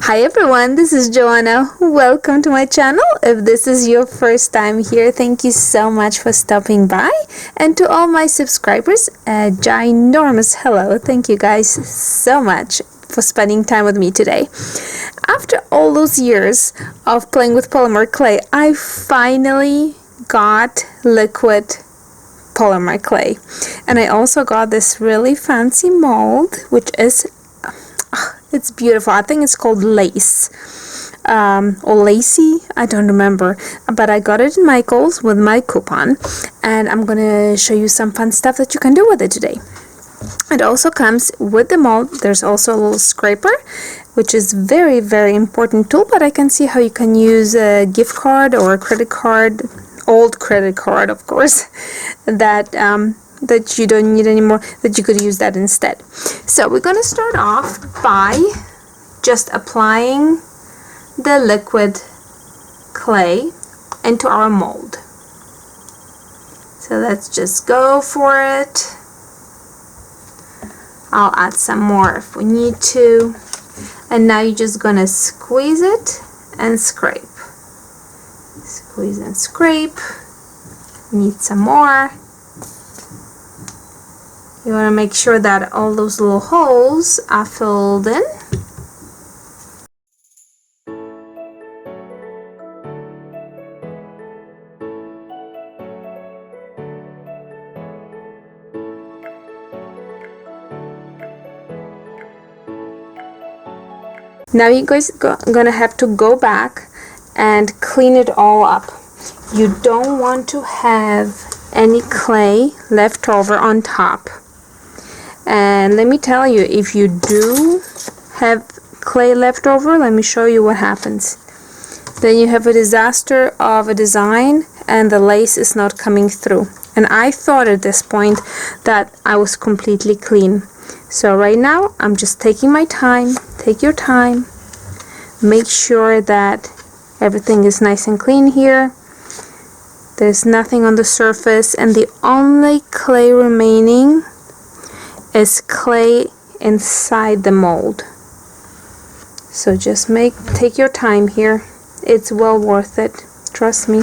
Hi everyone, this is Joanna. Welcome to my channel. If this is your first time here, thank you so much for stopping by. And to all my subscribers, a ginormous hello. Thank you guys so much for spending time with me today. After all those years of playing with polymer clay, I finally got liquid polymer clay. And I also got this really fancy mold, which is it's beautiful. I think it's called lace or lacy. I don't remember, but I got it in Michael's with my coupon, and I'm gonna show you some fun stuff that you can do with it today. It also comes with the mold. There's also a little scraper, which is very important tool, but I can see how you can use a gift card or a credit card, old credit card of course, that you don't need anymore, that you could use that instead. So we're going to start off by just applying the liquid clay into our mold. So let's just go for it. I'll add some more if we need to. And now you're just going to squeeze it and scrape. Squeeze and scrape. Need some more. You want to make sure that all those little holes are filled in. Now you guys gonna have to go back and clean it all up. You don't want to have any clay left over on top. And let me tell you, if you do have clay left over, let me show you what happens. Then you have a disaster of a design and the lace is not coming through. And I thought at this point that I was completely clean. So right now I'm just taking my time. Take your time. Make sure that everything is nice and clean here. There's nothing on the surface, and the only clay remaining is clay inside the mold. So just take your time here. It's well worth it. Trust me.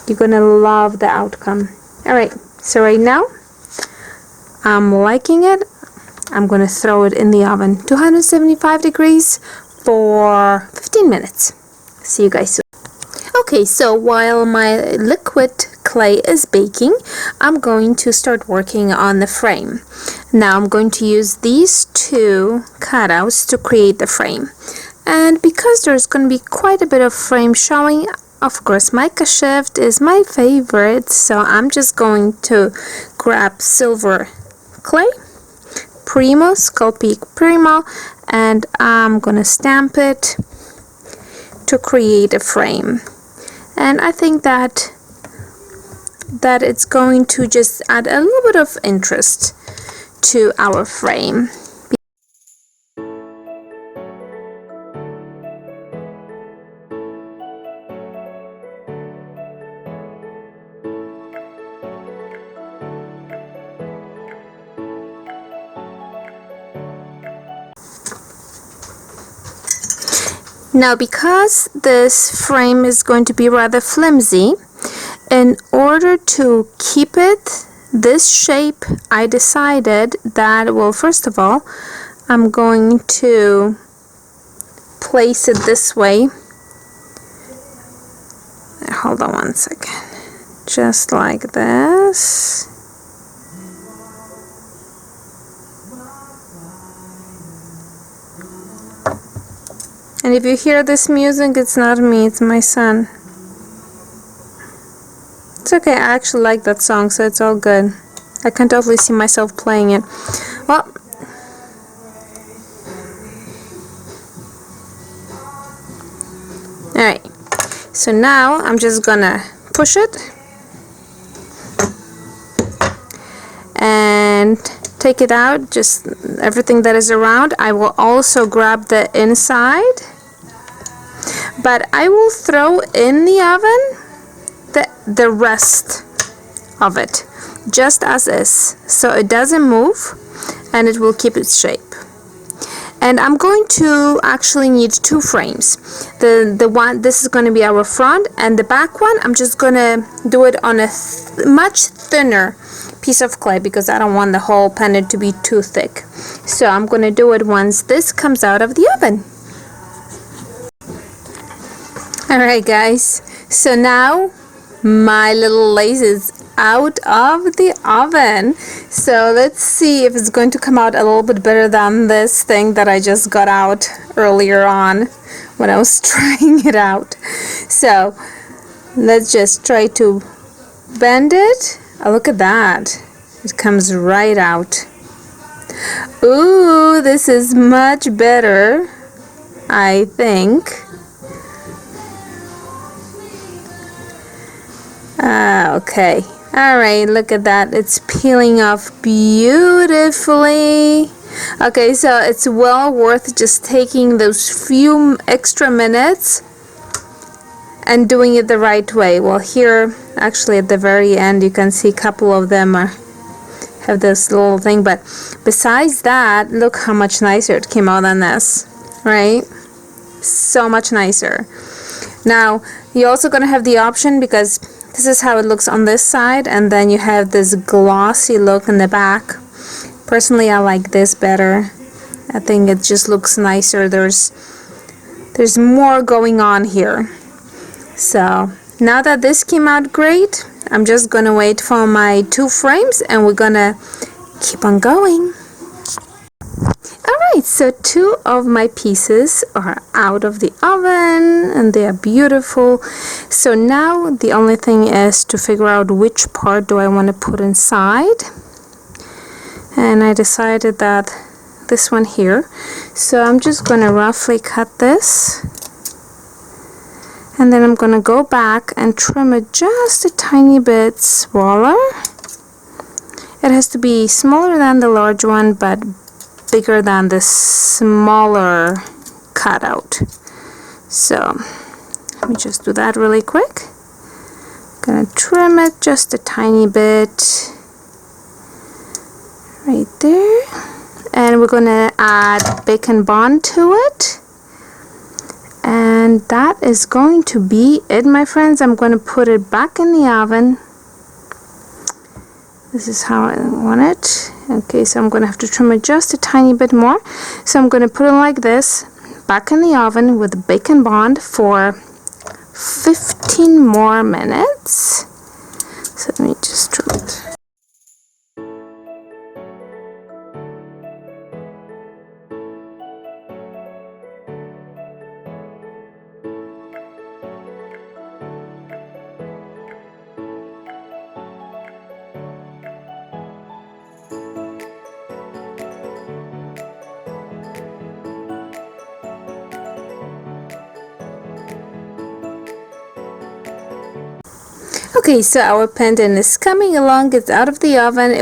You're gonna love the outcome. Alright, so right now I'm liking it. I'm gonna throw it in the oven, 275 degrees for 15 minutes. See you guys soon. Okay, so while my liquid clay is baking, I'm going to start working on the frame. Now I'm going to use these two cutouts to create the frame. And because there's going to be quite a bit of frame showing, of course mica shift is my favorite, so I'm just going to grab silver clay, Primo, Sculpey Primo, and I'm going to stamp it to create a frame. And I think that it's going to just add a little bit of interest to our frame. Now, because this frame is going to be rather flimsy, in order to keep it this shape, I decided that, well, first of all, I'm going to place it this way. Hold on one second. Just like this. And if you hear this music, it's not me, it's my son. It's okay, I actually like that song, so it's all good. I can totally see myself playing it. Well, alright, so now I'm just gonna push it and take it out, just everything that is around. I will also grab the inside, but I will throw in the oven the rest of it just as is, so it doesn't move and it will keep its shape. And I'm going to actually need two frames. The one, this is going to be our front, and the back one I'm just going to do it on a much thinner piece of clay because I don't want the whole pendant to be too thick. So I'm going to do it once this comes out of the oven. Alright guys, so now my little lace is out of the oven. So let's see if it's going to come out a little bit better than this thing that I just got out earlier on when I was trying it out. So let's just try to bend it. Oh, look at that. It comes right out. Ooh, this is much better, I think. Okay. Alright, look at that. It's peeling off beautifully. Okay, so it's well worth just taking those few extra minutes and doing it the right way. Well, here, actually at the very end, you can see a couple of them have this little thing, but besides that, look how much nicer it came out than this, right? So much nicer. Now, you're also going to have the option, because this is how it looks on this side, and then you have this glossy look in the back. Personally, I like this better. I think it just looks nicer. There's more going on here. So now that this came out great, I'm just gonna wait for my two frames and we're gonna keep on going. Alright, so two of my pieces are out of the oven and they are beautiful. So now the only thing is to figure out which part do I want to put inside. And I decided that this one here. So I'm just going to roughly cut this. And then I'm going to go back and trim it just a tiny bit smaller. It has to be smaller than the large one, but bigger than the smaller cutout. So let me just do that really quick. Gonna trim it just a tiny bit right there, and we're gonna add Bacon Bond to it, and that is going to be it, my friends. I'm going to put it back in the oven. This is how I want it. Okay, so I'm going to have to trim it just a tiny bit more. So I'm going to put it like this, back in the oven with Bacon Bond for 15 more minutes. So let me just trim it. Okay, so our pendant is coming along. It's out of the oven.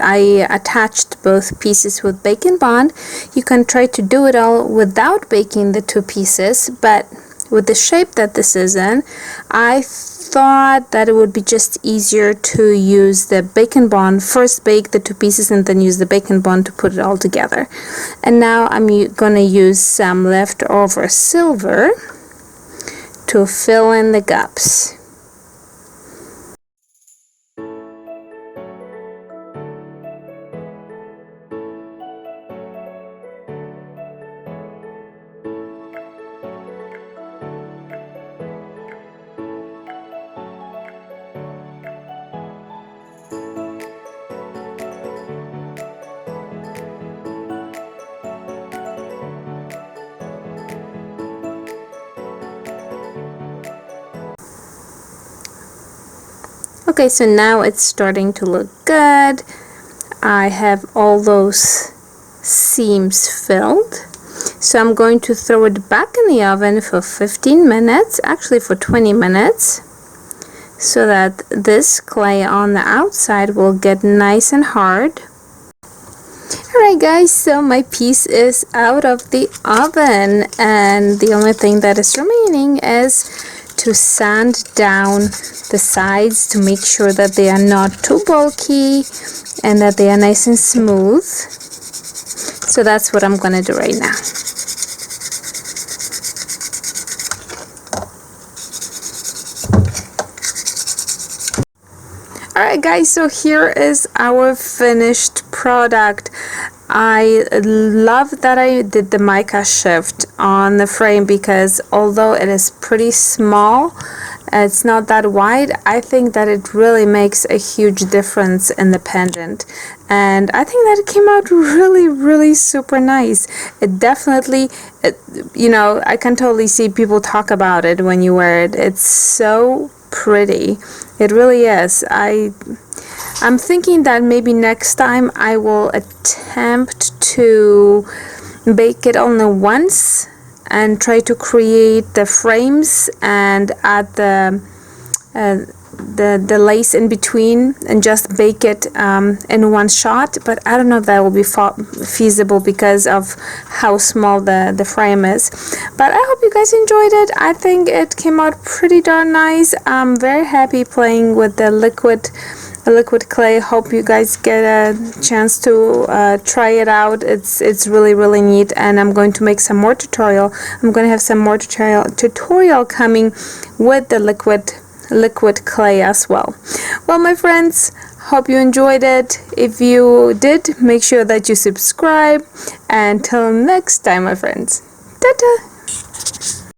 I attached both pieces with Bacon Bond. You can try to do it all without baking the two pieces, but with the shape that this is in, I thought that it would be just easier to use the Bacon Bond, first bake the two pieces and then use the Bacon Bond to put it all together. And now I'm gonna use some leftover silver to fill in the gaps. Okay, so now it's starting to look good. I have all those seams filled. So I'm going to throw it back in the oven for 15 minutes, actually for 20 minutes, so that this clay on the outside will get nice and hard. Alright guys, so my piece is out of the oven, and the only thing that is remaining is to sand down the sides to make sure that they are not too bulky and that they are nice and smooth. So that's what I'm gonna do right now. Alright guys, so here is our finished product. I love that I did the mica shift on the frame, because although it is pretty small, it's not that wide, I think that it really makes a huge difference in the pendant, and I think that it came out really super nice. It definitely, you know, I can totally see people talk about it when you wear it. It's so pretty. It really is. I'm thinking that maybe next time I will attempt to bake it only once and try to create the frames and add the lace in between and just bake it in one shot. But I don't know if that will be feasible because of how small the frame is. But I hope you guys enjoyed it. I think it came out pretty darn nice. I'm very happy playing with the liquid clay. Hope you guys get a chance to try it out. It's really neat, and I'm going to make some more tutorial. I'm going to have some more tutorial coming with the liquid clay as well. Well, my friends, hope you enjoyed it. If you did, make sure that you subscribe, and till next time, my friends, ta-ta.